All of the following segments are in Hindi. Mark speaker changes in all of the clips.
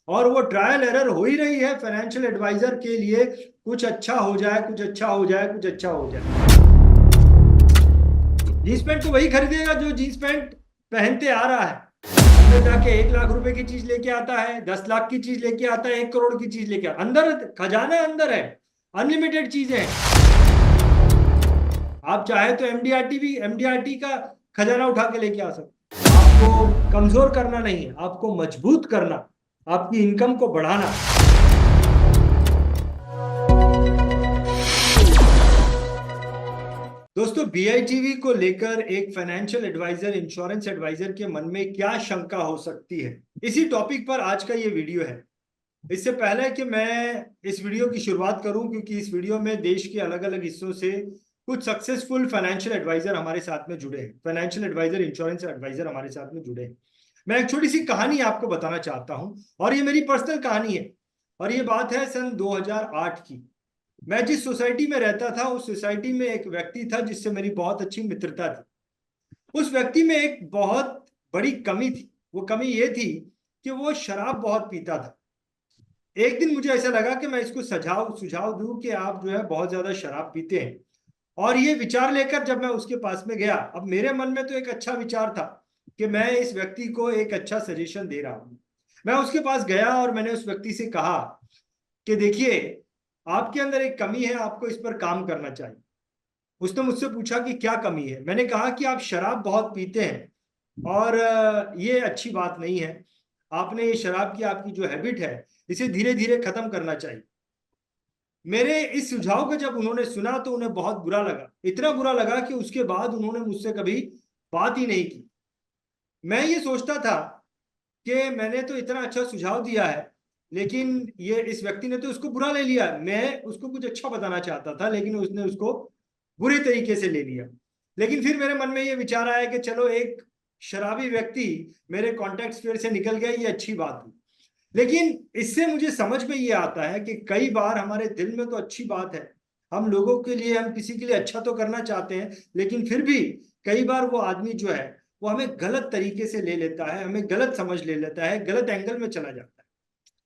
Speaker 1: और वो ट्रायल एरर हो ही रही है फाइनेंशियल एडवाइजर के लिए। कुछ अच्छा हो जाए, कुछ अच्छा हो जाए, कुछ अच्छा हो जाए। जींस पैंट तो वही खरीदेगा जो जींस पैंट पहनते आ रहा है। अंदर जाके 1 लाख रुपए की चीज लेके आता है, 10 लाख की चीज लेके आता है, 1 करोड़ की चीज लेके अंदर खजाना अंदर है, अनलिमिटेड चीजें हैं। आप चाहे तो एमडीआरटी का खजाना उठा के लेके आ सकते। आपको कमजोर करना नहीं है, आपको मजबूत करना, आपकी इनकम को बढ़ाना। दोस्तों, बीआईटीवी को लेकर एक फाइनेंशियल एडवाइजर, इंश्योरेंस एडवाइजर के मन में क्या शंका हो सकती है, इसी टॉपिक पर आज का ये वीडियो है। इससे पहले कि मैं इस वीडियो की शुरुआत करूं, क्योंकि इस वीडियो में देश के अलग अलग हिस्सों से कुछ सक्सेसफुल फाइनेंशियल एडवाइजर हमारे साथ में जुड़े हैं, फाइनेंशियल एडवाइजर, इंश्योरेंस एडवाइजर हमारे साथ में जुड़े हैं। मैं एक छोटी सी कहानी आपको बताना चाहता हूं, और ये मेरी पर्सनल कहानी है। और ये बात है सन 2008 की। मैं जिस सोसाइटी में रहता था, उस सोसाइटी में एक व्यक्ति था जिससे मेरी बहुत अच्छी मित्रता थी। उस व्यक्ति में एक बहुत बड़ी कमी थी। वो कमी ये थी कि वो शराब बहुत पीता था। एक दिन मुझे ऐसा लगा कि मैं इसको सुझाव सुझाव दूं कि आप जो है बहुत ज्यादा शराब पीते हैं। और ये विचार लेकर जब मैं उसके पास में गया, अब मेरे मन में तो एक अच्छा विचार था कि मैं इस व्यक्ति को एक अच्छा सजेशन दे रहा हूं। मैं उसके पास गया और मैंने उस व्यक्ति से कहा कि देखिए, आपके अंदर एक कमी है, आपको इस पर काम करना चाहिए। उसने मुझसे पूछा कि क्या कमी है। मैंने कहा कि आप शराब बहुत पीते हैं, और ये अच्छी बात नहीं है। आपने ये शराब की आपकी जो हैबिट है, इसे धीरे धीरे खत्म करना चाहिए। मेरे इस सुझाव को जब उन्होंने सुना तो उन्हें बहुत बुरा लगा, इतना बुरा लगा कि उसके बाद उन्होंने मुझसे कभी बात ही नहीं की। मैं ये सोचता था कि मैंने तो इतना अच्छा सुझाव दिया है, लेकिन ये इस व्यक्ति ने तो उसको बुरा ले लिया। मैं उसको कुछ अच्छा बताना चाहता था, लेकिन उसने उसको बुरे तरीके से ले लिया। लेकिन फिर मेरे मन में ये विचार आया कि चलो, एक शराबी व्यक्ति मेरे कॉन्टेक्ट स्फीयर से निकल गया, ये अच्छी बात हुई। लेकिन इससे मुझे समझ में ये आता है कि कई बार हमारे दिल में तो अच्छी बात है, हम लोगों के लिए, हम किसी के लिए अच्छा तो करना चाहते हैं, लेकिन फिर भी कई बार वो आदमी जो है वो हमें गलत तरीके से ले लेता है, हमें गलत समझ ले लेता है, गलत एंगल में चला जाता है।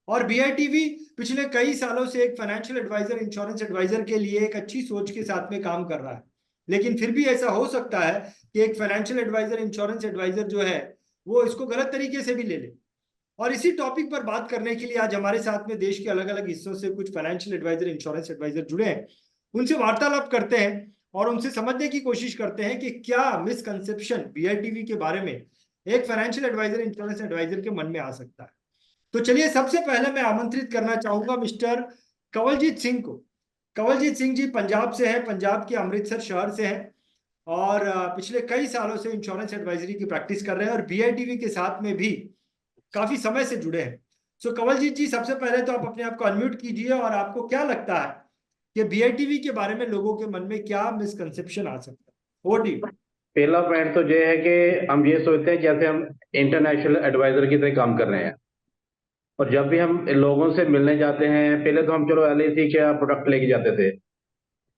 Speaker 1: और बीआईटीवी पिछले कई सालों से एक फाइनेंशियल एडवाइजर, इंश्योरेंस एडवाइजर के लिए एक अच्छी सोच के साथ में काम कर रहा है। लेकिन फिर भी ऐसा हो सकता है कि एक फाइनेंशियल एडवाइजर, इंश्योरेंस एडवाइजर जो है वो इसको गलत तरीके से भी ले ले। और इसी टॉपिक पर बात करने के लिए आज हमारे साथ में देश के अलग अलग हिस्सों से कुछ फाइनेंशियल एडवाइजर, इंश्योरेंस एडवाइजर जुड़े हैं। उनसे वार्तालाप करते हैं और उनसे समझने की कोशिश करते हैं कि क्या मिसकंसेप्शन बीआईटीवी के बारे में एक फाइनेंशियल एडवाइजर, इंश्योरेंस एडवाइजर के मन में आ सकता है। तो चलिए, सबसे पहले मैं आमंत्रित करना चाहूंगा मिस्टर कंवलजीत सिंह को। कंवलजीत सिंह जी पंजाब से हैं, पंजाब के अमृतसर शहर से हैं, और पिछले कई सालों से इंश्योरेंस एडवाइजरी की प्रैक्टिस कर रहे हैं और बीआईटीवी के साथ में भी काफी समय से जुड़े हैं। सो कंवलजीत जी, सबसे पहले तो आप अपने आप को अनम्यूट कीजिए, और आपको क्या लगता है कि बीआईटीवी के बारे में लोगों के मन में क्या मिसकंसेप्शन आ सकता है। Over to you.
Speaker 2: पहला पॉइंट तो ये है कि हम ये सोचते हैं जैसे हम इंटरनेशनल एडवाइजर की तरह काम कर रहे हैं। और जब भी हम लोगों से मिलने जाते हैं, पहले तो हम चलो एलआईसी का प्रोडक्ट लेके जाते थे,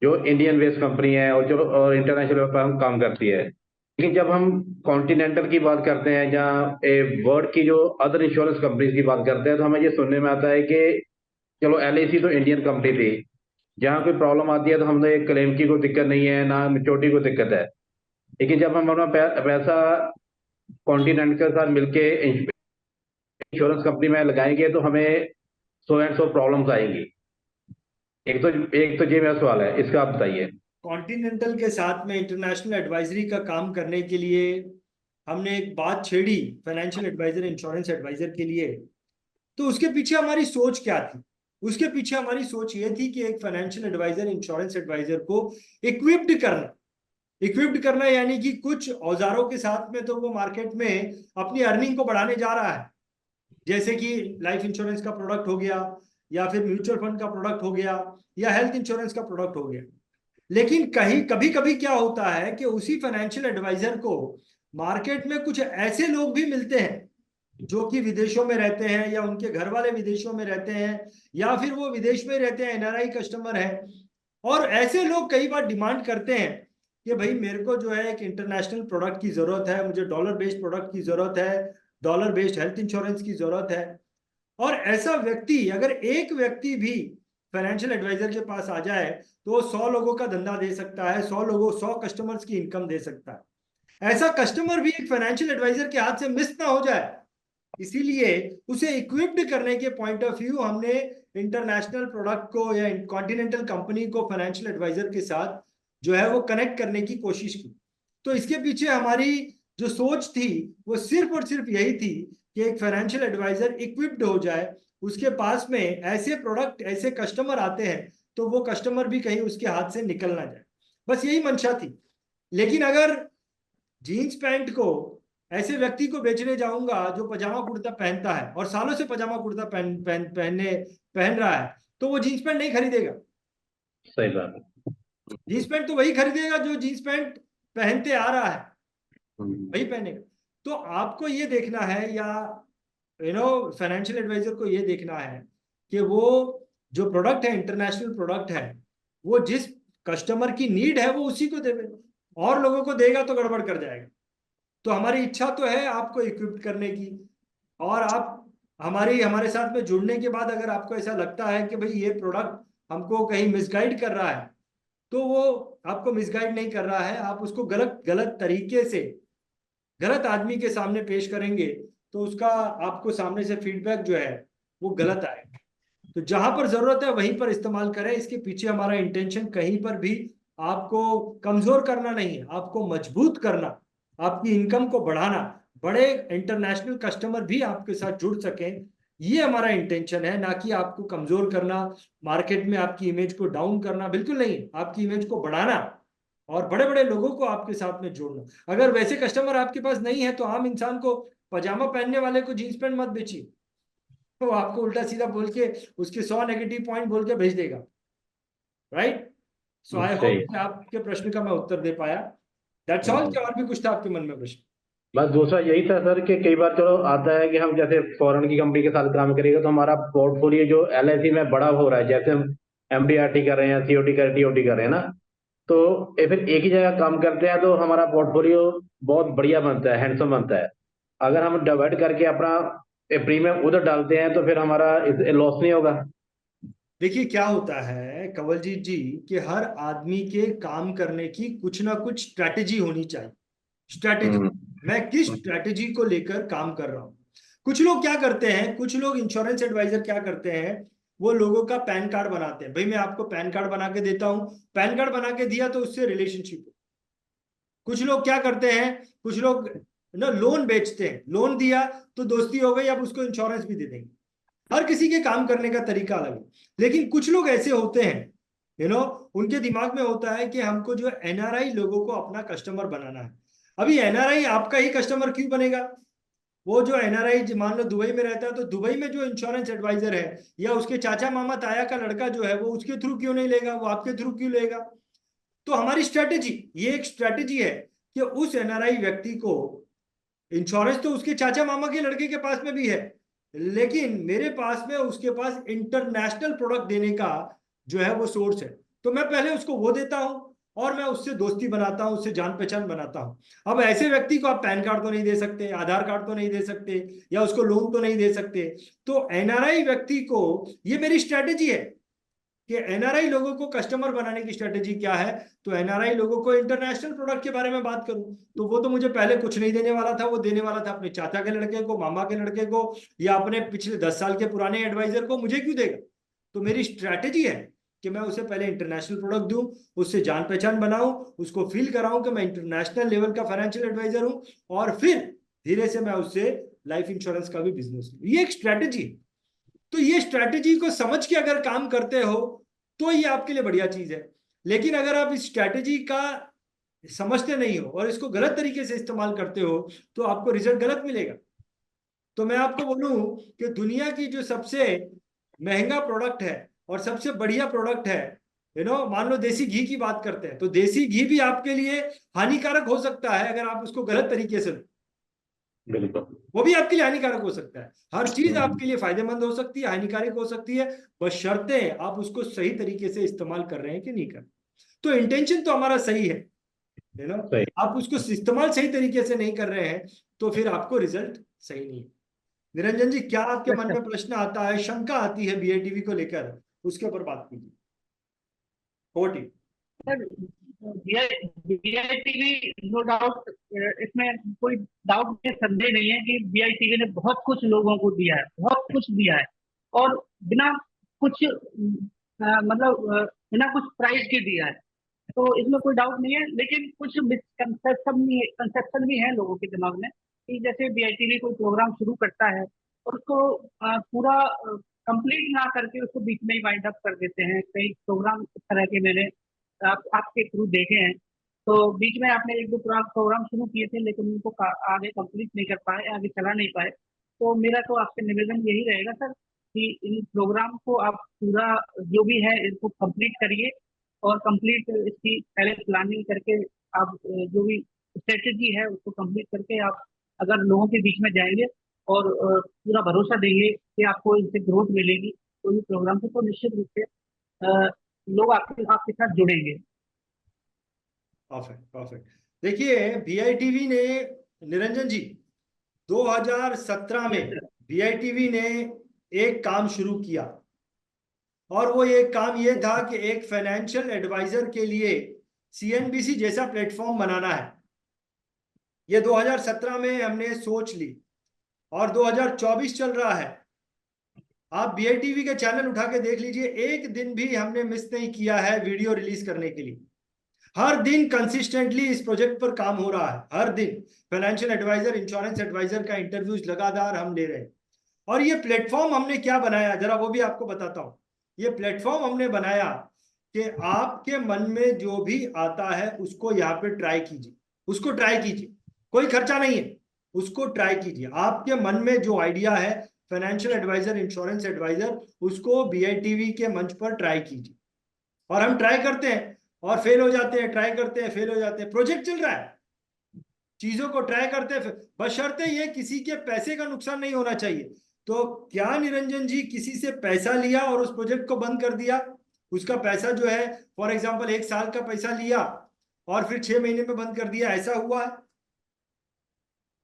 Speaker 2: जो इंडियन बेस्ड कंपनी है और चलो और इंटरनेशनल पर हम काम करती है। लेकिन जब हम कॉन्टिनेंटल की बात करते हैं, जहाँ वर्ल्ड की जो अदर इंश्योरेंस कंपनीज की बात करते हैं, तो हमें ये सुनने में आता है कि चलो एलआईसी तो इंडियन कंपनी थी, जहाँ कोई प्रॉब्लम आती है तो हमने क्लेम की कोई दिक्कत नहीं है, ना मेच्योरिटी को दिक्कत है। लेकिन जब हम अपना पैसा कॉन्टिनेंट के साथ मिलके इंश्योरेंस कंपनी में लगाएंगे तो हमें सो एंड सो प्रॉब्लम्स आएंगी। एक तो ये मेरा सवाल है, इसका आप बताइए।
Speaker 1: कॉन्टिनेंटल के साथ में इंटरनेशनल एडवाइजरी का काम करने के लिए हमने एक बात छेड़ी, फाइनेंशियल एडवाइजर, इंश्योरेंस एडवाइजर के लिए। तो उसके पीछे हमारी सोच क्या थी? उसके पीछे हमारी सोच ये थी कि एक फाइनेंशियल एडवाइजर, इंश्योरेंस एडवाइजर को इक्विप्ड करना। इक्विप्ड करना यानी कि कुछ औजारों के साथ में तो वो मार्केट में अपनी अर्निंग को बढ़ाने जा रहा है। जैसे कि लाइफ इंश्योरेंस का प्रोडक्ट हो गया, या फिर म्यूचुअल फंड का प्रोडक्ट हो गया, या हेल्थ इंश्योरेंस का प्रोडक्ट हो गया। लेकिन कहीं कभी कभी क्या होता है कि उसी फाइनेंशियल एडवाइजर को मार्केट में कुछ ऐसे लोग भी मिलते हैं जो कि विदेशों में रहते हैं, या उनके घर वाले विदेशों में रहते हैं, या फिर वो विदेश में रहते हैं, एनआरआई कस्टमर है। और ऐसे लोग कई बार डिमांड करते हैं कि भाई, मेरे को जो है एक इंटरनेशनल प्रोडक्ट की जरूरत है, मुझे डॉलर बेस्ड प्रोडक्ट की जरूरत है, डॉलर बेस्ड हेल्थ इंश्योरेंस की जरूरत है। और ऐसा व्यक्ति, अगर एक व्यक्ति भी फाइनेंशियल एडवाइजर के पास आ जाए तो वो 100 लोगों का धंधा दे सकता है, 100 कस्टमर्स की इनकम दे सकता है। ऐसा कस्टमर भी एक फाइनेंशियल एडवाइजर के हाथ से मिस ना हो जाए, इसीलिए उसे इक्विप्ड करने के पॉइंट ऑफ व्यू हमने इंटरनेशनल प्रोडक्ट को या कॉन्टिनेंटल कंपनी को फाइनेंशियल एडवाइजर के साथ जो है वो कनेक्ट करने की कोशिश की। तो इसके पीछे हमारी जो सोच थी वो सिर्फ और सिर्फ यही थी कि एक फाइनेंशियल एडवाइजर इक्विप्ड हो जाए, उसके पास में ऐसे प्रोडक्ट, ऐसे कस्टमर आते हैं तो वो कस्टमर भी कहीं उसके हाथ से निकल ना जाए, बस यही मंशा थी। लेकिन अगर जीन्स पैंट को ऐसे व्यक्ति को बेचने जाऊंगा जो पजामा कुर्ता पहनता है और सालों से पजामा कुर्ता पहन रहा है, तो वो जीन्स पैंट नहीं खरीदेगा।
Speaker 2: सही बात है।
Speaker 1: जीन्स पैंट तो वही खरीदेगा जो जीन्स पैंट पहनते आ रहा है, वही पहनेगा। तो आपको ये देखना है, या फाइनेंशियल एडवाइजर को ये देखना है कि वो जो प्रोडक्ट है, इंटरनेशनल प्रोडक्ट है, वो जिस कस्टमर की नीड है वो उसी को देवे, और लोगों को देगा तो गड़बड़ कर जाएगा। तो हमारी इच्छा तो है आपको इक्विप करने की, और आप हमारे साथ में जुड़ने के बाद अगर आपको ऐसा लगता है कि भाई ये प्रोडक्ट हमको कहीं मिसगाइड कर रहा है, तो वो आपको मिसगाइड नहीं कर रहा है, आप उसको गलत गलत तरीके से गलत आदमी के सामने पेश करेंगे तो उसका आपको सामने से फीडबैक जो है वो गलत आएगा। तो जहां पर जरूरत है वहीं पर इस्तेमाल करें। इसके पीछे हमारा इंटेंशन कहीं पर भी आपको कमजोर करना नहीं है, आपको मजबूत करना, आपकी इनकम को बढ़ाना, बड़े इंटरनेशनल कस्टमर भी आपके साथ जुड़ सकें, ये हमारा इंटेंशन है, ना कि आपको कमजोर करना, मार्केट में आपकी इमेज को डाउन करना, बिल्कुल नहीं, आपकी इमेज को बढ़ाना और बड़े बड़े लोगों को आपके साथ में जोड़ना। अगर वैसे कस्टमर आपके पास नहीं है तो आम इंसान को, पजामा पहनने वाले को जींस पैंट मत बेचिए, तो आपको उल्टा सीधा बोल के उसके 100 नेगेटिव पॉइंट बोल के भेज देगा। राइट। सो आई
Speaker 2: सही।
Speaker 1: होप आपके प्रश्न का मैं उत्तर दे पाया। That's all. क्या और भी कुछ था आपके मन में प्रश्न?
Speaker 2: बस दूसरा यही था सर कि कई बार चलो आता है कि हम जैसे फॉरेन की कंपनी के साथ काम करेंगे तो हमारा पोर्टफोलियो जो एलआईसी में बड़ा हो रहा है, जैसे हम एमडीआरटी कर रहे हैं, सीओटी कर टीओटी कर रहे हैं ना, तो ये फिर एक ही जगह काम करते हैं तो हमारा पोर्टफोलियो बहुत बढ़िया बनता है, हैंडसम बनता है। अगर हम डिवाइड करके अपना प्रीमियम उधर डालते हैं तो फिर हमारा लॉस नहीं होगा।
Speaker 1: देखिए क्या होता है कंवलजीत जी, कि हर आदमी के काम करने की कुछ ना कुछ स्ट्रैटेजी होनी चाहिए। स्ट्रैटेजी,
Speaker 2: हम्म।
Speaker 1: मैं किस स्ट्रैटेजी को लेकर काम कर रहा हूं। कुछ लोग क्या करते हैं, कुछ लोग इंश्योरेंस एडवाइजर क्या करते हैं, वो लोगों का पैन कार्ड बनाते हैं। भाई मैं आपको पैन कार्ड बना के देता हूं, पैन कार्ड बना के दिया तो उससे रिलेशनशिप। कुछ लोग क्या करते हैं, कुछ लोग ना लोन बेचते हैं, लोन दिया तो दोस्ती हो गई, अब उसको इंश्योरेंस भी दे देंगे। हर किसी के काम करने का तरीका अलग है। लेकिन कुछ लोग ऐसे होते हैं, उनके दिमाग में होता है कि हमको जो एनआरआई लोगों को अपना कस्टमर बनाना है। अभी एनआरआई आपका ही कस्टमर क्यों बनेगा? वो जो एनआरआई मान लो दुबई में रहता है, तो दुबई में जो इंश्योरेंस एडवाइजर है या उसके चाचा मामा ताया का लड़का जो है वो उसके थ्रू क्यों नहीं लेगा, वो आपके थ्रू क्यों लेगा? तो हमारी स्ट्रेटेजी, ये एक स्ट्रेटेजी है कि उस एनआरआई व्यक्ति को इंश्योरेंस तो उसके चाचा मामा के लड़के के पास में भी है, लेकिन मेरे पास में उसके पास इंटरनेशनल प्रोडक्ट देने का जो है वो सोर्स है। तो मैं पहले उसको वो देता हूं और मैं उससे दोस्ती बनाता हूं, उससे जान पहचान बनाता हूं। अब ऐसे व्यक्ति को आप पैन कार्ड तो नहीं दे सकते, आधार कार्ड तो नहीं दे सकते, या उसको लोन तो नहीं दे सकते। तो एनआरआई व्यक्ति को, ये मेरी स्ट्रेटेजी है कि एनआरआई लोगों को कस्टमर बनाने की स्ट्रेटेजी क्या है। तो एनआरआई लोगों को इंटरनेशनल प्रोडक्ट के बारे में बात करूं तो वो तो मुझे पहले कुछ नहीं देने वाला था, वो देने वाला था अपने चाचा के लड़के को, मामा के लड़के को, या अपने पिछले 10 साल के पुराने एडवाइजर को। मुझे क्यों देगा? तो मेरी स्ट्रैटेजी है कि मैं उसे पहले इंटरनेशनल प्रोडक्ट दूं, उससे जान पहचान बनाऊं, उसको फील कराऊं कि मैं इंटरनेशनल लेवल का फाइनेंशियल एडवाइजर हूं, और फिर धीरे से मैं उससे लाइफ इंश्योरेंस का भी बिजनेस लूं। ये एक स्ट्रैटेजी। तो ये स्ट्रैटेजी को समझ के अगर काम करते हो तो ये आपके लिए बढ़िया चीज है। लेकिन अगर आप इस स्ट्रैटेजी का समझते नहीं हो और इसको गलत तरीके से इस्तेमाल करते हो तो आपको रिजल्ट गलत मिलेगा। तो मैं आपको बोलूं कि दुनिया की जो सबसे महंगा प्रोडक्ट है और सबसे बढ़िया प्रोडक्ट है, मान लो देसी घी की बात करते हैं, तो देसी घी भी आपके लिए हानिकारक हो सकता है अगर आप उसको गलत तरीके से,
Speaker 2: बिल्कुल।
Speaker 1: वो भी आपके लिए हानिकारक हो सकता है। हर चीज आपके लिए फायदेमंद हो सकती है, हानिकारक हो सकती है, बशर्ते आप उसको सही तरीके से इस्तेमाल कर रहे हैं कि नहीं कर। तो इंटेंशन तो हमारा सही है,
Speaker 2: सही।
Speaker 1: आप उसको इस्तेमाल सही तरीके से नहीं कर रहे हैं तो फिर आपको रिजल्ट सही नहीं है। निरंजन जी, क्या आपके
Speaker 3: यस
Speaker 1: मन
Speaker 3: सर।
Speaker 1: में प्रश्न आता है, शंका आती है बीआईटीवी को लेकर, उसके ऊपर बात कीजिए। Over to you.
Speaker 3: Sir BITV no doubt, इसमें कोई डाउट नहीं, संदेह नहीं है कि बीआईटीवी ने बहुत कुछ लोगों को दिया है, बहुत कुछ दिया है। और बिना कुछ मतलब बिना कुछ प्राइस के दिया है। तो इसमें कोई डाउट नहीं है, लेकिन कुछ मिसकंसेप्शन भी है लोगों के दिमाग में कि जैसे बीआईटीवी कोई प्रोग्राम शुरू करता है और उसको पूरा कंप्लीट ना करके उसको बीच में ही वाइंड अप कर देते हैं। कई प्रोग्राम इस तरह के मैंने आपके थ्रू देखे हैं। तो बीच में आपने एक दो प्रोग्राम शुरू किए थे, लेकिन उनको आगे कंप्लीट नहीं कर पाए, आगे चला नहीं पाए। तो मेरा तो आपसे निवेदन यही रहेगा सर कि इन प्रोग्राम को आप पूरा जो भी है इसको कंप्लीट करिए, और कंप्लीट इसकी पहले प्लानिंग करके आप जो भी स्ट्रेटेजी है उसको कंप्लीट करके आप अगर लोगों के बीच में जाएंगे और पूरा भरोसा देंगे कि आपको इनसे ग्रोथ मिलेगी कोई भी प्रोग्राम से, तो निश्चित रूप से अ, लोग आपके साथ जुड़ेंगे।
Speaker 1: Perfect, perfect. देखिए, बीआईटीवी ने, निरंजन जी, 2017
Speaker 3: यस
Speaker 1: में
Speaker 3: सर।
Speaker 1: बीआईटीवी ने एक काम शुरू किया, और वो एक काम ये था कि एक फाइनेंशियल एडवाइजर के लिए सीएनबीसी जैसा प्लेटफॉर्म बनाना है। ये 2017 में हमने सोच ली, और 2024 चल रहा है। आप बीआईटीवी के चैनल उठा के देख लीजिए, एक दिन भी हमने मिस नहीं किया है वीडियो रिलीज करने के लिए। हर दिन कंसिस्टेंटली इस प्रोजेक्ट पर काम हो रहा है, हर दिन फाइनेंशियल एडवाइजर, इंश्योरेंस एडवाइजर का इंटरव्यूज लगातार हम ले रहे हैं। और ये प्लेटफॉर्म हमने क्या बनाया, जरा वो भी आपको बताता हूं। ये प्लेटफॉर्म हमने बनाया कि आपके मन में जो भी आता है उसको यहाँ पे ट्राई कीजिए, उसको ट्राई कीजिए, कोई खर्चा नहीं है, उसको ट्राई कीजिए। आपके मन में जो आइडिया है फाइनेंशियल एडवाइजर, इंश्योरेंस एडवाइजर, उसको बीआईटीवी के मंच पर ट्राई कीजिए। और हम ट्राई करते हैं और फेल हो जाते हैं, ट्राई करते हैं, फेल हो जाते हैं। प्रोजेक्ट चल रहा है, चीजों को ट्राई करते हैं, बशर्ते ये किसी के पैसे का नुकसान नहीं होना चाहिए। तो क्या निरंजन जी किसी से पैसा लिया और उस प्रोजेक्ट को बंद कर दिया? उसका पैसा जो है, फॉर एग्जांपल 1 साल का पैसा लिया और फिर 6 महीने में बंद कर दिया, ऐसा हुआ है?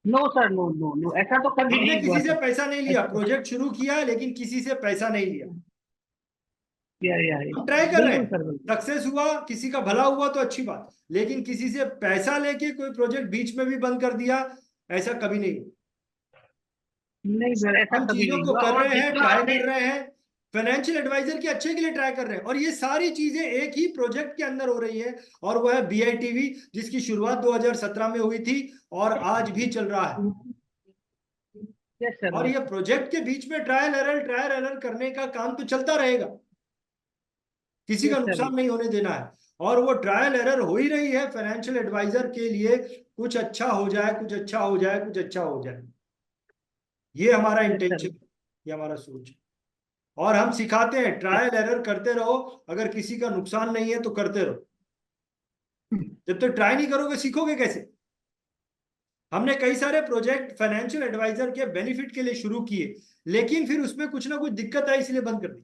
Speaker 3: No sir, no no no, ऐसा तो कभी
Speaker 1: हमने
Speaker 3: नहीं हुआ
Speaker 1: किसी से
Speaker 3: सर।
Speaker 1: पैसा नहीं लिया,
Speaker 3: ऐसा तो
Speaker 1: प्रोजेक्ट शुरू किया लेकिन किसी से पैसा नहीं लिया। हम ट्राई कर रहे
Speaker 3: बिल्कुल
Speaker 1: हैं,
Speaker 3: सर, बिल्कुल।
Speaker 1: सक्सेस हुआ, किसी का भला हुआ तो अच्छी बात, लेकिन किसी से पैसा लेके कोई प्रोजेक्ट बीच में भी बंद कर दिया, ऐसा कभी नहीं हुआ।
Speaker 3: नहीं सर, ऐसा
Speaker 1: हम
Speaker 3: कभी
Speaker 1: चीजों
Speaker 3: नहीं
Speaker 1: को
Speaker 3: हुआ।
Speaker 1: कर
Speaker 3: और
Speaker 1: रहे हैं,
Speaker 3: जितना
Speaker 1: ट्राई
Speaker 3: आपने
Speaker 1: कर रहे हैं, फाइनेंशियल एडवाइजर के अच्छे के लिए ट्राई कर रहे हैं, और ये सारी चीजें एक ही प्रोजेक्ट के अंदर हो रही है, और वो है बीआईटीवी, जिसकी शुरुआत 2017 में हुई थी और आज भी चल रहा है।
Speaker 3: यस सर,
Speaker 1: और
Speaker 3: यस
Speaker 1: ये
Speaker 3: सर।
Speaker 1: प्रोजेक्ट के बीच में ट्रायल एरर करने का काम तो चलता रहेगा, किसी का
Speaker 3: यस सर।
Speaker 1: नुकसान नहीं होने देना है। और वो ट्रायल एरर हो ही रही है फाइनेंशियल एडवाइजर के लिए, कुछ अच्छा हो जाए, कुछ अच्छा हो जाए, कुछ अच्छा हो जाए, ये हमारा
Speaker 3: यस सर।
Speaker 1: इंटेंशन, ये हमारा सोच है। और हम सिखाते हैं ट्रायल एरर करते रहो, अगर किसी का नुकसान नहीं है तो करते रहो। जब तक ट्राई नहीं करोगे सीखोगे कैसे? हमने कई सारे प्रोजेक्ट फाइनेंशियल एडवाइजर के बेनिफिट के लिए शुरू किए, लेकिन फिर उसमें कुछ ना कुछ दिक्कत आई, इसलिए बंद कर दी।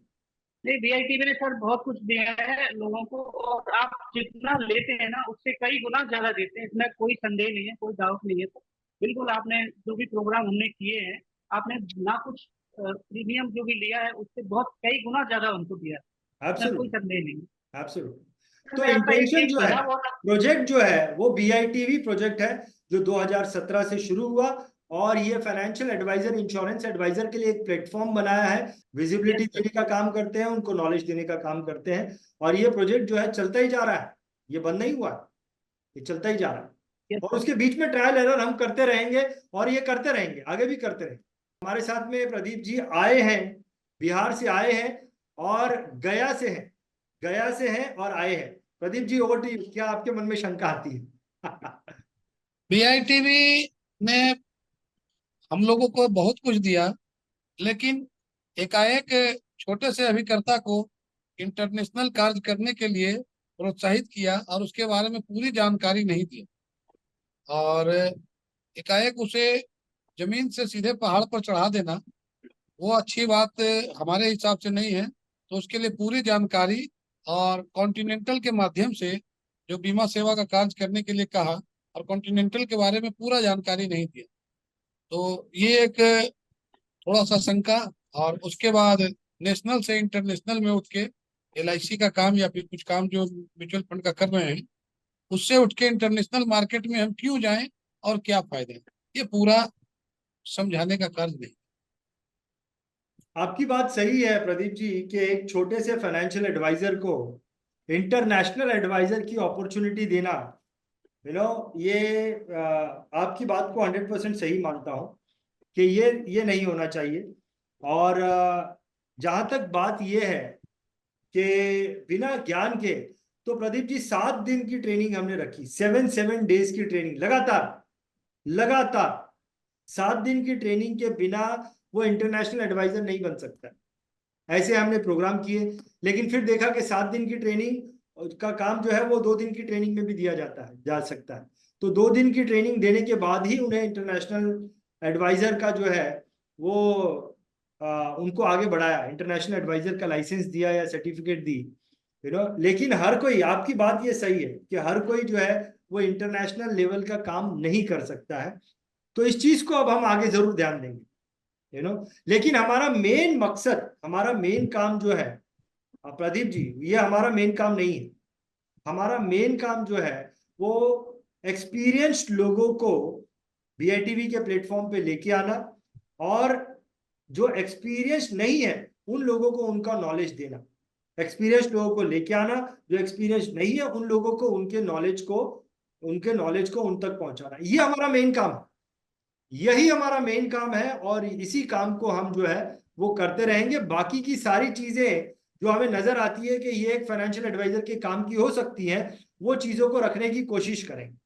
Speaker 3: नहीं, बीआईटीवी ने सर बहुत कुछ दिया है लोगों को, और आप जितना लेते हैं ना उससे कई गुना ज्यादा देते हैं, इसमें कोई संदेह नहीं है, कोई डाउट नहीं है। तो बिल्कुल आपने जो भी प्रोग्राम हमने किए हैं, आपने ना कुछ प्रीमियम जो भी लिया है उससे बहुत कई गुना ज्यादा उनको दिया है, इसमें कोई
Speaker 1: एब्सोल्युटली,
Speaker 3: संदेह नहीं है।
Speaker 1: एब्सोल्युटली।
Speaker 3: सर,
Speaker 1: तो
Speaker 3: मैं आपका
Speaker 1: इंटेंशन
Speaker 3: एक
Speaker 1: जो है,
Speaker 3: थोड़ा बहुत
Speaker 1: प्रोजेक्ट जो है, वो बीआईटीवी प्रोजेक्ट है, जो 2017 से शुरू हुआ। और ये फाइनेंशियल एडवाइजर, इंश्योरेंस एडवाइजर के लिए एक प्लेटफॉर्म बनाया है, विजिबिलिटी
Speaker 3: यस सर।
Speaker 1: देने का काम करते हैं, उनको नॉलेज देने का काम करते हैं। और ये प्रोजेक्ट जो है चलता ही जा रहा है, ये बंद नहीं हुआ है, ये चलता ही जा रहा है।
Speaker 3: यस
Speaker 1: और
Speaker 3: सर।
Speaker 1: उसके बीच में ट्रायल एरर हम करते रहेंगे, और ये करते रहेंगे, आगे भी करते रहेंगे। हमारे साथ में प्रदीप जी आए हैं, बिहार से आए हैं, और गया से हैं, गया से हैं और आए हैं। Pradeep ji, over to you, क्या आपके मन में शंका आती है?
Speaker 4: बीआईटीवी ने हम लोगों को बहुत कुछ दिया, लेकिन एकाएक छोटे से अभिकर्ता को इंटरनेशनल कार्य करने के लिए प्रोत्साहित किया और उसके बारे में पूरी जानकारी नहीं दी, और एकाएक उसे जमीन से सीधे पहाड़ पर चढ़ा देना वो अच्छी बात हमारे हिसाब से नहीं है। तो उसके लिए पूरी जानकारी और कॉन्टिनेंटल के माध्यम से जो बीमा सेवा का कार्य करने के लिए कहा, और कॉन्टिनेंटल के बारे में पूरा जानकारी नहीं दिया। तो ये एक थोड़ा सा शंका, और उसके बाद नेशनल से इंटरनेशनल में उठ के LIC का काम या फिर कुछ काम जो म्यूचुअल फंड का कर रहे हैं, उससे उठ के इंटरनेशनल मार्केट में हम क्यों जाएं और क्या फायदे हैं, ये पूरा समझाने का कार्य नहीं।
Speaker 1: आपकी बात सही है प्रदीप जी कि एक छोटे से फाइनेंशियल एडवाइजर को इंटरनेशनल एडवाइजर की अपॉर्चुनिटी देना, ये आपकी बात को 100% सही मानता हूं कि ये नहीं होना चाहिए। और जहां तक बात ये है कि बिना ज्ञान के, तो प्रदीप जी 7 दिन की ट्रेनिंग हमने रखी, 7 डेज की ट्रेनिंग लगातार लगातार। 7 दिन की ट्रेनिंग के बिना वो इंटरनेशनल एडवाइजर नहीं बन सकता। ऐसे हमने प्रोग्राम किए, लेकिन फिर देखा कि 7 दिन की ट्रेनिंग का काम जो है वो 2 दिन की ट्रेनिंग में भी दिया जा सकता है। तो 2 दिन की ट्रेनिंग देने के बाद ही उन्हें इंटरनेशनल एडवाइजर का जो है वो उनको आगे बढ़ाया, इंटरनेशनल एडवाइजर का लाइसेंस दिया या सर्टिफिकेट दी, लेकिन हर कोई, आपकी बात ये सही है कि हर कोई जो है वो इंटरनेशनल लेवल का काम नहीं कर सकता है। तो इस चीज को अब हम आगे जरूर ध्यान देंगे, लेकिन हमारा मेन मकसद, हमारा मेन काम जो है प्रदीप जी, ये हमारा मेन काम नहीं है। हमारा मेन काम जो है वो एक्सपीरियंस्ड लोगों को BITV के प्लेटफॉर्म पे लेके आना, और जो एक्सपीरियंस नहीं है उन लोगों को उनका नॉलेज देना। एक्सपीरियंस लोगों को लेके आना, जो एक्सपीरियंस नहीं है उन लोगों को उनके नॉलेज को उन तक पहुंचाना, ये हमारा मेन काम है। यही हमारा मेन काम है, और इसी काम को हम जो है वो करते रहेंगे। बाकी की सारी चीजें जो हमें नजर आती है कि ये एक फाइनेंशियल एडवाइजर के काम की हो सकती है, वो चीजों को रखने की कोशिश करेंगे।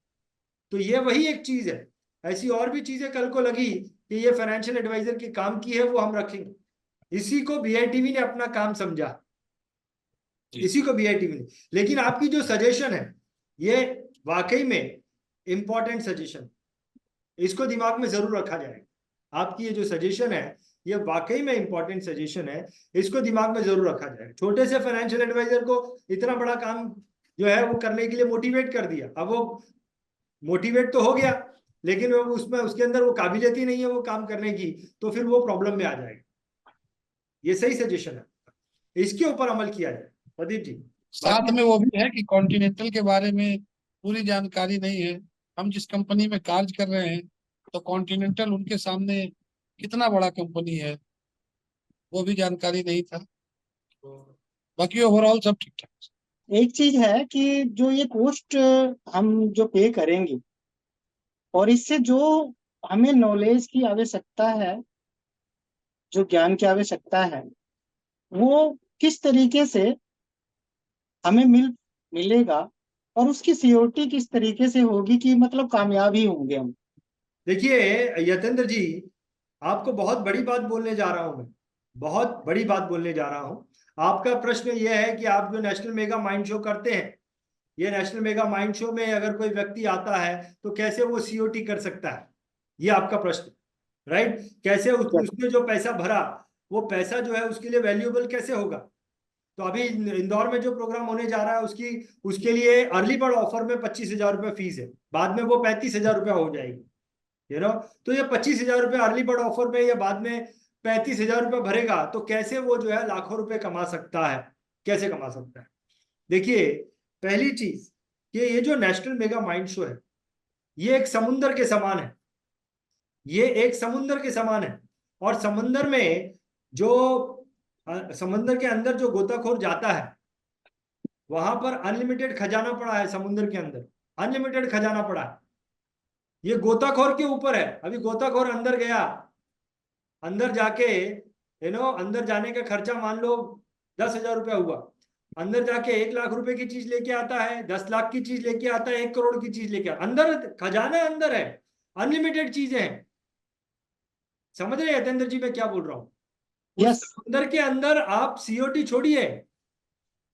Speaker 1: तो ये वही एक चीज है। ऐसी और भी चीजें कल को लगी कि ये फाइनेंशियल एडवाइजर के काम की है, वो हम रखेंगे। इसी को BITV ने अपना काम समझा, इसी को BITV ने। लेकिन आपकी जो सजेशन है ये वाकई में इंपॉर्टेंट सजेशन, इसको दिमाग में जरूर रखा जाएगा। आपकी ये जो सजेशन है ये वाकई में इंपॉर्टेंट सजेशन है, इसको दिमाग में जरूर रखा जाएगा। छोटे से फाइनेंशियल एडवाइजर को इतना बड़ा काम जो है वो करने के लिए मोटिवेट कर दिया। अब वो मोटिवेट तो हो गया, लेकिन वो उसमें उसके अंदर वो काबिलियत ही नहीं है वो काम करने की, तो फिर वो प्रॉब्लम में आ जाएगा। ये सही सजेशन है, इसके ऊपर अमल किया जाए प्रदीप जी।
Speaker 4: साथ में वो भी है कि कॉन्टिनेंटल के बारे में पूरी जानकारी नहीं है। हम जिस कंपनी में कार्य कर रहे हैं, तो कॉन्टिनेंटल उनके सामने कितना बड़ा कंपनी है, वो भी जानकारी नहीं था। तो बाकी ओवरऑल सब ठीक ठाक।
Speaker 5: एक चीज है कि जो ये कॉस्ट हम जो पे करेंगे, और इससे जो हमें नॉलेज की आवश्यकता है, जो ज्ञान की आवश्यकता है, वो किस तरीके से हमें मिलेगा, और उसकी सियोरिटी किस तरीके से होगी कि मतलब कामयाब ही होंगे हम।
Speaker 1: देखिए यतेंद्र जी, आपको बहुत बड़ी बात बोलने जा रहा हूं मैं, बहुत बड़ी बात बोलने जा रहा हूं। आपका प्रश्न यह है कि आप जो नेशनल मेगा माइंड शो करते हैं, ये नेशनल मेगा माइंड शो में अगर कोई व्यक्ति आता है तो कैसे वो COT कर सकता है, ये आपका प्रश्न, राइट? कैसे उसने जो पैसा भरा वो पैसा जो है उसके लिए वैल्यूएबल कैसे होगा? तो अभी इंदौर में जो प्रोग्राम होने जा रहा है उसके लिए अर्ली बर्ड ऑफर में 25,000 रुपये फीस है, बाद में वो 35,000 रुपया हो जाएगी, तो ये 25,000 रुपये अर्ली बर्ड ऑफर में, या बाद में 35,000 रुपये भरेगा तो कैसे वो जो है लाखों रुपए कमा सकता है, कैसे कमा सकता है? देखिए, पहली चीज कि ये जो नेशनल मेगा माइंड शो है ये एक समुंदर के समान है, ये एक समुंदर के समान है। और समुंदर में जो समुंदर के अंदर जो गोताखोर जाता है वहां पर अनलिमिटेड खजाना पड़ा है, समुंदर के अंदर अनलिमिटेड खजाना पड़ा है। ये गोताखोर के ऊपर है। अभी गोताखोर अंदर गया, अंदर जाके अंदर जाने का खर्चा मान लो 10,000 रुपया हुआ, अंदर जाके 1 लाख रुपए की चीज लेके आता है, 10 लाख की चीज लेके आता है, 1 करोड़ की चीज लेके आता है। अंदर खजाना अंदर है, अनलिमिटेड चीजें हैं। समझ रहे हैं यतेंद्र जी मैं क्या बोल रहा हूँ? उस समुंदर के अंदर आप COT छोड़िए,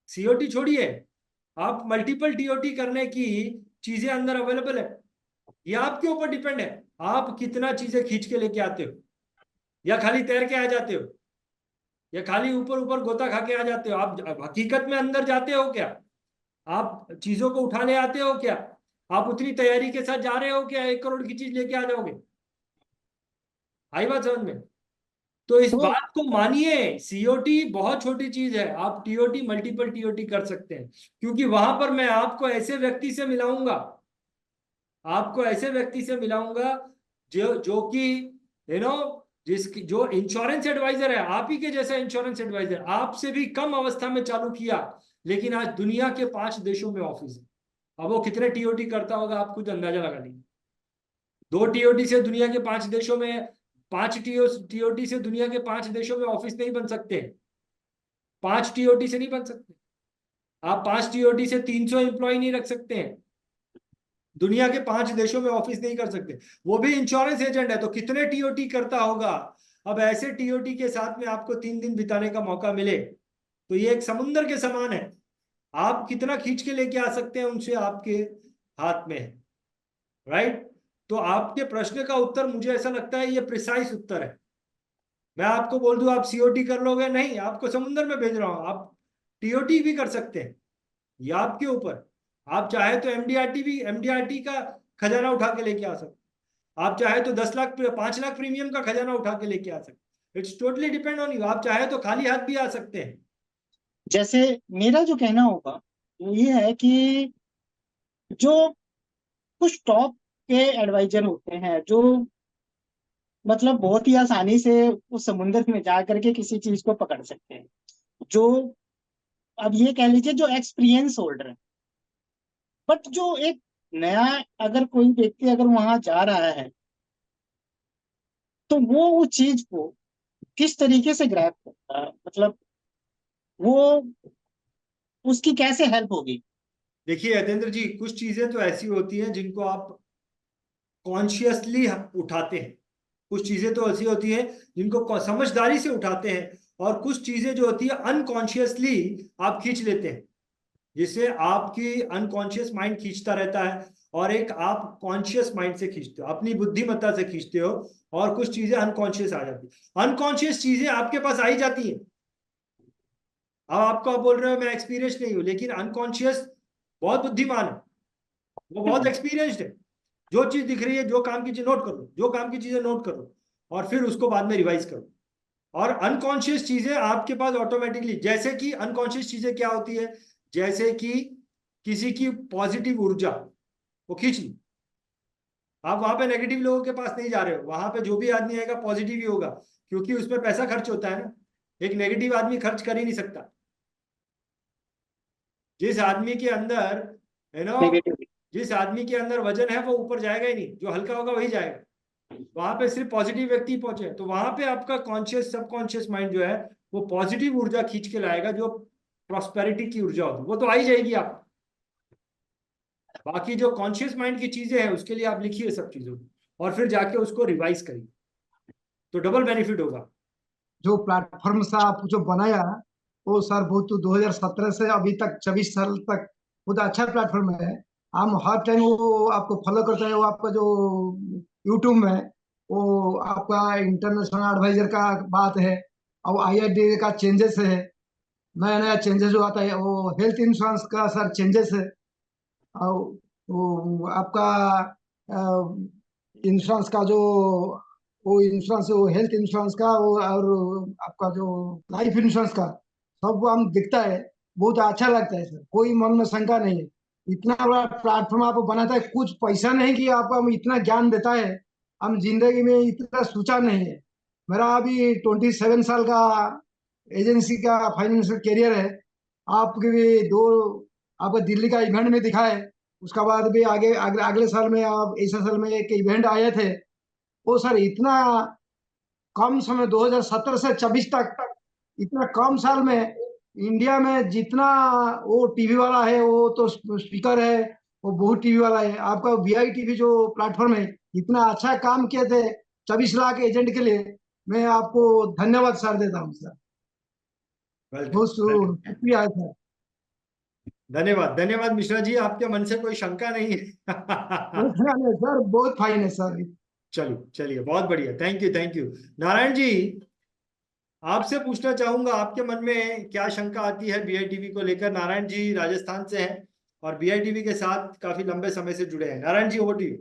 Speaker 1: COT छोड़िए, आप मल्टीपल TOT करने की चीजें अंदर अवेलेबल है। ये आपके ऊपर डिपेंड है, आप कितना चीजें खींच के लेके आते हो, या खाली तैर के आ जाते हो, या खाली ऊपर ऊपर गोता खा के आ जाते हो। आप हकीकत में अंदर जाते हो क्या? आप चीजों को उठा ले आते हो क्या? आप उतनी तैयारी के साथ जा रहे हो क्या? 1 करोड़ की चीज लेके आ जाओगे? आई बात समझ में? तो इस बात को मानिए, सीओटी बहुत छोटी चीज है, आप टीओटी मल्टीपल टीओटी कर सकते हैं, क्योंकि वहां पर मैं आपको ऐसे व्यक्ति से मिलाऊंगा, जो कि जिसकी जो इंश्योरेंस एडवाइजर है, आप ही के जैसा इंश्योरेंस एडवाइजर, आपसे भी कम अवस्था में चालू किया, लेकिन आज दुनिया के 5 देशों में ऑफिस है। अब वो कितने टीओटी करता होगा, आप कुछ अंदाजा लगा लीजिए। 2 टीओटी से दुनिया के 5 देशों में, 5 टीओटी से दुनिया के 5 देशों में ऑफिस नहीं बन सकते, 5 टीओटी से नहीं बन सकते। आप 5 टीओटी से 300 एम्प्लॉय नहीं रख सकते हैं, दुनिया के 5 देशों में ऑफिस नहीं कर सकते, वो भी इंश्योरेंस एजेंट है, तो कितने टीओटी करता होगा। अब ऐसे टीओटी के साथ में आपको 3 दिन बिताने का मौका मिले तो ये एक समुंदर के समान है, आप कितना खींच के लेके आ सकते हैं उनसे, आपके हाथ में है, राइट। तो आपके प्रश्न का उत्तर मुझे ऐसा लगता है ये प्रिसाइज उत्तर है। मैं आपको बोल दूं आप सीओटी कर लोगे, नहीं, आपको समुंदर में भेज रहा हूं, आप टीओटी भी कर सकते हैं, ये आपके ऊपर। आप चाहे तो एमडीआरटी का खजाना उठा के लेके आ सकते, आप चाहे तो 5 लाख प्रीमियम का खजाना उठा के लेके आ सकते, it's totally depend on you. आप चाहे तो खाली हाथ भी आ सकते हैं।
Speaker 5: जैसे मेरा जो कहना होगा वो ये है कि जो कुछ टॉप के एडवाइजर होते हैं, जो मतलब बहुत ही आसानी से उस समुद्र में जा करके किसी चीज को पकड़ सकते हैं, जो अब ये कह लीजिए जो एक्सपीरियंस होल्डर है। बट जो एक नया अगर कोई व्यक्ति अगर वहां जा रहा है तो वो उस चीज को किस तरीके से ग्रैब करता है, मतलब वो उसकी कैसे हेल्प होगी।
Speaker 1: देखिए यतेंद्र जी, कुछ चीजें तो ऐसी होती हैं जिनको आप कॉन्शियसली उठाते हैं, कुछ चीजें तो ऐसी होती हैं जिनको समझदारी से उठाते हैं, और कुछ चीजें जो होती है अनकॉन्शियसली आप खींच लेते हैं, जिससे आपकी अनकॉन्शियस माइंड खींचता रहता है, और एक आप कॉन्शियस माइंड से खींचते हो, अपनी बुद्धिमत्ता से खींचते हो, और कुछ चीजें अनकॉन्शियस आ जाती है। अनकॉन्शियस चीजें आपके पास आई जाती हैं। अब आप बोल रहे हो मैं एक्सपीरियंस नहीं हूं, लेकिन अनकॉन्शियस बहुत बुद्धिमान है, वो बहुत एक्सपीरियंस्ड है। जो चीज दिख रही है, जो काम की चीज नोट कर लो, जो काम की चीजें नोट कर लो, और फिर उसको बाद में रिवाइज करो। और अनकॉन्शियस चीजें आपके पास ऑटोमेटिकली, जैसे कि अनकॉन्शियस चीजें क्या होती है, जैसे कि किसी की पॉजिटिव ऊर्जा वो खींच ली, आप वहां पे नेगेटिव लोगों के पास नहीं जा रहे हो, वहां पे जो भी आदमी आएगा पॉजिटिव ही होगा, क्योंकि उसमें पैसा खर्च होता है ना, एक नेगेटिव आदमी खर्च कर ही नहीं सकता। जिस आदमी के अंदर
Speaker 5: नेगेटिव।
Speaker 1: जिस आदमी के अंदर वजन है वो ऊपर जाएगा ही नहीं, जो हल्का होगा वही जाएगा। वहां पे सिर्फ पॉजिटिव व्यक्ति पहुंचे, तो वहां पे आपका कॉन्शियस सबकॉन्शियस माइंड जो है वो पॉजिटिव ऊर्जा खींच के लाएगा, जो प्रॉस्पेरिटी की ऊर्जा होगी वो तो आई जाएगी आप। बाकी जो कॉन्शियस माइंड की चीजें हैं उसके लिए आप लिखिए सब चीजों को, और फिर जाके उसको रिवाइज करिए, तो डबल बेनिफिट होगा।
Speaker 6: जो प्लेटफॉर्म सा आप जो बनाया वो सर बहुत 2017 से अभी तक 24 साल तक बहुत अच्छा प्लेटफॉर्म है। हम हर टाइम वो आपको फॉलो करते हैं, वो आपका जो यूट्यूब में वो आपका इंटरनेशनल एडवाइजर का बात है, और आईआईडी का चेंजेस है, नया नया चेंजेस जो आता है, वो हेल्थ इंश्योरेंस का सर चेंजेस है, और वो आपका इंश्योरेंस का जो वो इंश्योरेंस, वो हेल्थ इंश्योरेंस का वो, और आपका जो लाइफ इंश्योरेंस का सब हम दिखता है, बहुत अच्छा लगता है सर, कोई मन में शंका नहीं है। इतना बड़ा प्लेटफॉर्म आप बनाता है, कुछ पैसा नहीं कि आप हम इतना ज्ञान देता है, हम जिंदगी में इतना सोचा नहीं है। मेरा अभी 27 साल का एजेंसी का फाइनेंशियल कैरियर है। आपके भी दो आपका दिल्ली का इवेंट में दिखा है, उसका बाद भी आगे अगले साल में आप इस साल में एक इवेंट आए थे, वो सर इतना कम समय 2017 से 24 तक इतना कम साल में इंडिया में जितना वो टीवी वाला है, वो तो स्पीकर है, वो बहुत टीवी वाला है। आपका वीआई टीवी जो प्लेटफॉर्म है, इतना अच्छा काम किए थे 24 लाख एजेंट के लिए, मैं आपको धन्यवाद सर देता हूँ सर, बहुत शुक्रिया सर।
Speaker 1: धन्यवाद धन्यवाद मिश्रा जी, आपके मन से कोई शंका नहीं है।
Speaker 6: सर बहुत फाइन है सर।
Speaker 1: चलिए चलिए, बहुत बढ़िया, thank you thank you. Narayan ji, आपसे पूछना चाहूंगा आपके मन में क्या शंका आती है बीआईटीवी को लेकर। नारायण जी राजस्थान से हैं और बीआईटीवी के साथ काफी लंबे समय से जुड़े हैं। Narayan ji, over to you.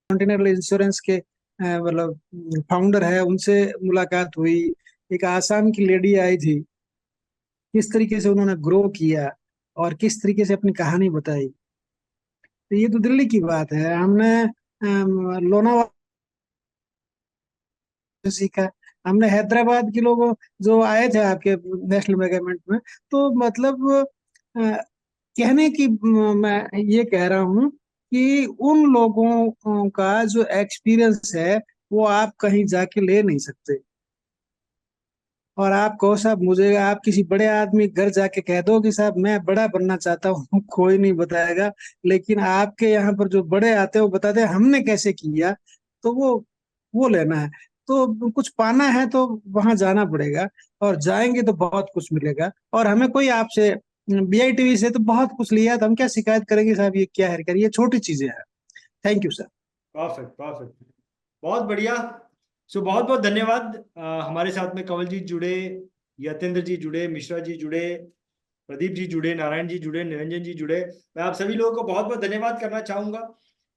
Speaker 7: Continental insurance के मतलब फाउंडर है, उनसे मुलाकात हुई। एक आसाम की लेडी आई थी, किस तरीके से उन्होंने ग्रो किया और किस तरीके से अपनी कहानी बताई। तो ये तो दिल्ली की बात है। हमने लोनावाला सीखा, हमने हैदराबाद के लोगों जो आए थे आपके नेशनल मेगामेंट में, तो मतलब कहने की मैं ये कह रहा हूँ कि उन लोगों का जो एक्सपीरियंस है वो आप कहीं जाके ले नहीं सकते। और आप कहो साहब मुझे, आप किसी बड़े आदमी घर जाके कह दो कि साहब मैं बड़ा बनना चाहता हूँ, कोई नहीं बताएगा। लेकिन आपके यहाँ पर जो बड़े आते हैं वो बताते हैं हमने कैसे किया, तो वो लेना है। तो कुछ पाना है तो वहां जाना पड़ेगा, और जाएंगे तो बहुत कुछ मिलेगा। और हमें कोई आपसे BITV से तो बहुत कुछ लिया, तो हम क्या शिकायत करेंगे साहब, ये क्या है, ये छोटी चीजें हैं। Thank you sir.
Speaker 1: Perfect perfect, बहुत बढ़िया। सो बहुत बहुत धन्यवाद। हमारे साथ में कंवलजीत जुड़े, यतेंद्र जी जुड़े, मिश्रा जी जुड़े, प्रदीप जी जुड़े, नारायण जी जुड़े, निरंजन जी जुड़े। मैं आप सभी लोगों को बहुत बहुत धन्यवाद करना चाहूंगा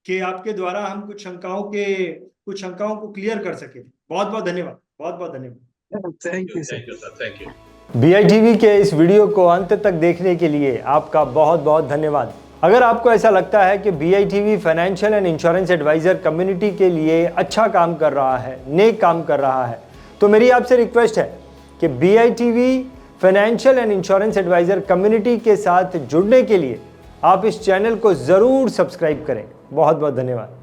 Speaker 1: कि आपके द्वारा हम कुछ शंकाओं को क्लियर कर सके। बहुत बहुत धन्यवाद, बहुत बहुत धन्यवाद।
Speaker 7: Thank you sir.
Speaker 2: Thank you sir, thank you.
Speaker 1: BITV के इस वीडियो को अंत तक देखने के लिए आपका बहुत बहुत धन्यवाद। अगर आपको ऐसा लगता है कि BITV financial and insurance advisor community के लिए अच्छा काम कर रहा है, नेक काम कर रहा है, तो मेरी आपसे रिक्वेस्ट है कि BITV financial and insurance advisor community के साथ जुड़ने के लिए आप इस चैनल को ज़रूर सब्सक्राइब करें। बहुत बहुत धन्यवाद।